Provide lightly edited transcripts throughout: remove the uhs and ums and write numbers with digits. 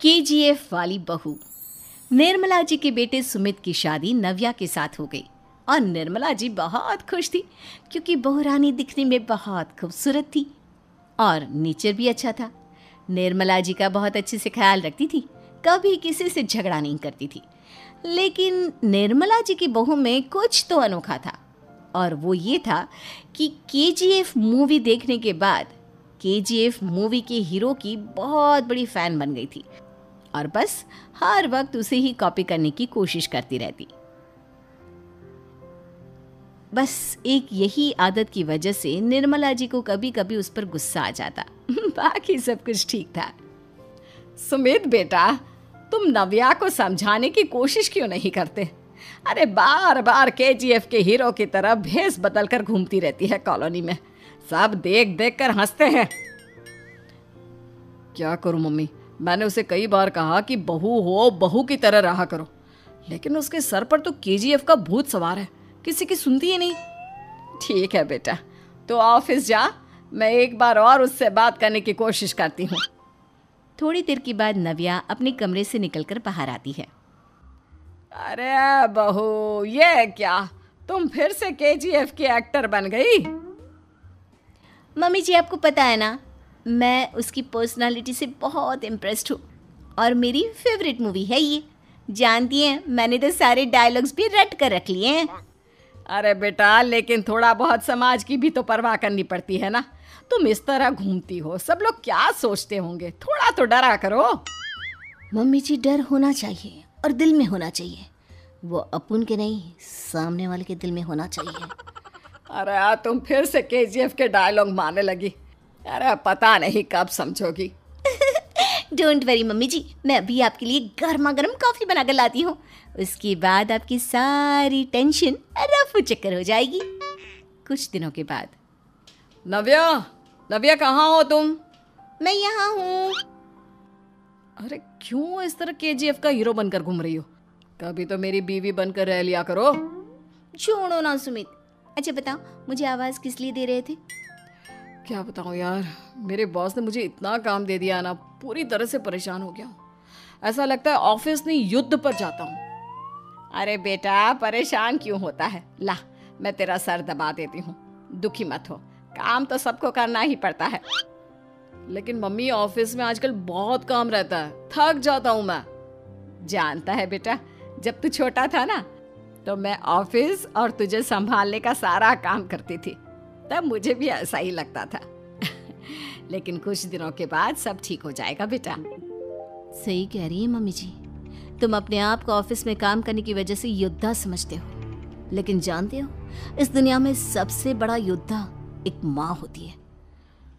KGF वाली बहू। निर्मला जी के बेटे सुमित की शादी नव्या के साथ हो गई और निर्मला जी बहुत खुश थी क्योंकि बहू रानी दिखने में बहुत खूबसूरत थी और नेचर भी अच्छा था। निर्मला जी का बहुत अच्छे से ख्याल रखती थी, कभी किसी से झगड़ा नहीं करती थी। लेकिन निर्मला जी की बहू में कुछ तो अनोखा था और वो ये था कि केजीएफ मूवी देखने के बाद केजीएफ मूवी के हीरो की बहुत बड़ी फ़ैन बन गई थी और बस हर वक्त उसे ही कॉपी करने की कोशिश करती रहती। बस एक यही आदत की वजह से निर्मला जी को कभी कभी उस पर गुस्सा आ जाता। बाकी सब कुछ ठीक था। सुमित बेटा, तुम नव्या को समझाने की कोशिश क्यों नहीं करते? अरे बार बार केजीएफ के हीरो की तरह भेष बदल कर घूमती रहती है कॉलोनी में, सब देख देख कर हंसते हैं। क्या करूं मम्मी, मैंने उसे कई बार कहा कि बहू हो बहू की तरह रहा करो, लेकिन उसके सर पर तो केजीएफ का भूत सवार है, किसी की सुनती ही नहीं। ठीक है बेटा, तो ऑफिस जा, मैं एक बार और उससे बात करने की कोशिश करती हूँ। थोड़ी देर के बाद नव्या अपने कमरे से निकलकर बाहर आती है। अरे बहू, ये क्या, तुम फिर से केजीएफ की एक्टर बन गई? मम्मी जी, आपको पता है ना, मैं उसकी पर्सनालिटी से बहुत इम्प्रेस्ड हूँ और मेरी फेवरेट मूवी है ये। जानती हैं, मैंने तो सारे डायलॉग्स भी रट कर रख लिए हैं। अरे बेटा, लेकिन थोड़ा बहुत समाज की भी तो परवाह करनी पड़ती है ना। तुम इस तरह घूमती हो, सब लोग क्या सोचते होंगे, थोड़ा तो डरा करो। मम्मी जी, डर होना चाहिए और दिल में होना चाहिए, वो अपुन के नहीं सामने वाले के दिल में होना चाहिए। अरे तुम फिर से केजीएफ के डायलॉग मारने लगी। अरे पता नहीं कब समझोगी। डोंट वरी मम्मी जी, मैं अभी आपके लिए गर्मा गर्म कॉफ़ी बना कर लाती हूँ, उसके बाद आपकी सारी टेंशन रफू चक्कर हो जाएगी। कुछ दिनों के बाद। नव्या, नव्या कहाँ हो तुम? मैं यहाँ हूँ। अरे क्यों इस तरह केजीएफ का हीरो बनकर घूम रही हो? कभी तो मेरी बीवी बनकर रह लिया करो। छोड़ो ना सुमित। अच्छा बताओ, मुझे आवाज़ किस लिए दे रहे थे? क्या बताऊँ यार, मेरे बॉस ने मुझे इतना काम दे दिया ना, पूरी तरह से परेशान हो गया हूँ। ऐसा लगता है ऑफिस नहीं युद्ध पर जाता हूँ। अरे बेटा, परेशान क्यों होता है? ला, मैं तेरा सर दबा देती हूँ, दुखी मत हो, काम तो सबको करना ही पड़ता है। लेकिन मम्मी, ऑफिस में आजकल बहुत काम रहता है, थक जाता हूँ मैं। जानता है बेटा, जब तू छोटा था ना, तो मैं ऑफिस और तुझे संभालने का सारा काम करती थी, तब मुझे भी ऐसा ही लगता था। लेकिन कुछ दिनों के बाद सब ठीक हो जाएगा बेटा। सही कह रही है मम्मी जी, तुम अपने आप को ऑफिस में काम करने की वजह से योद्धा समझते हो, लेकिन जानते हो, इस दुनिया में सबसे बड़ा योद्धा एक माँ होती है।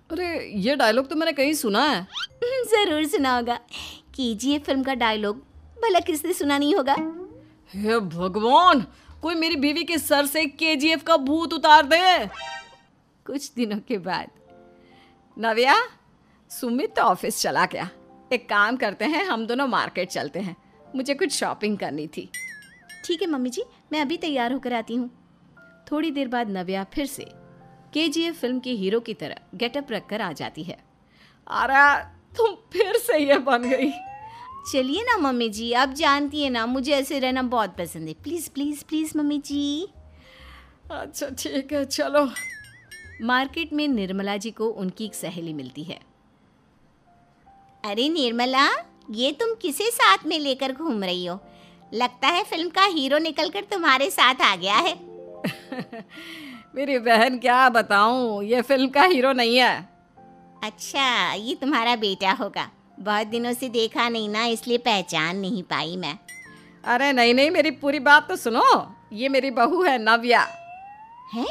अरे ये डायलॉग तो मैंने कहीं सुना है। जरूर सुना होगा, केजीएफ फिल्म का डायलॉग, भला किसने सुना नहीं होगा। हे भगवान, कोई मेरी बीवी के सर से केजीएफ का भूत उतार दे। कुछ दिनों के बाद। नव्या, सुमित तो ऑफिस चला गया, एक काम करते हैं, हम दोनों मार्केट चलते हैं, मुझे कुछ शॉपिंग करनी थी। ठीक है मम्मी जी, मैं अभी तैयार होकर आती हूँ। थोड़ी देर बाद नव्या फिर से केजीएफ फिल्म के हीरो की तरह गेटअप रखकर आ जाती है। अरे तुम फिर से ये बन गई। चलिए ना मम्मी जी, आप जानती है ना, मुझे ऐसे रहना बहुत पसंद है। प्लीज़ प्लीज़ प्लीज़ मम्मी जी। अच्छा ठीक है, चलो। मार्केट में निर्मला जी को उनकी एक सहेली मिलती है। अरे निर्मला, ये तुम किसे साथ में लेकर घूम रही हो? लगता है फिल्म का हीरो निकलकर तुम्हारे साथ आ गया है। मेरी बहन, क्या बताऊं, ये फिल्म का हीरो नहीं है। अच्छा, ये तुम्हारा बेटा होगा, बहुत दिनों से देखा नहीं ना, इसलिए पहचान नहीं पाई मैं। अरे नहीं नहीं, मेरी पूरी बात तो सुनो, ये मेरी बहू है नव्या। है?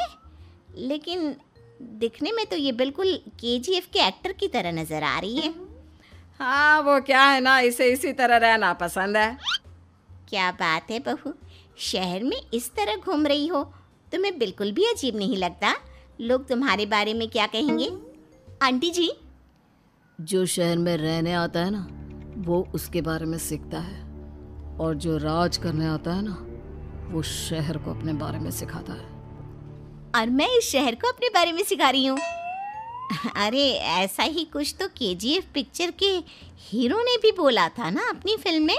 लेकिन दिखने में तो ये बिल्कुल केजीएफ के एक्टर की तरह नजर आ रही है। हाँ, वो क्या है ना, इसे इसी तरह रहना पसंद है। क्या बात है बहू, शहर में इस तरह घूम रही हो, तुम्हें बिल्कुल भी अजीब नहीं लगता? लोग तुम्हारे बारे में क्या कहेंगे? आंटी जी, जो शहर में रहने आता है ना, वो उसके बारे में सीखता है, और जो राज करने आता है ना, वो शहर को अपने बारे में सिखाता है। और मैं इस शहर को अपने बारे में सिखा रही हूँ। अरे ऐसा ही कुछ तो केजीएफ पिक्चर के हीरो ने भी बोला था ना अपनी फिल्म में।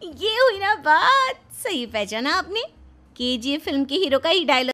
ये हुई ना बात, सही पहचाना आपने, केजीएफ फिल्म के हीरो का ही डायलॉग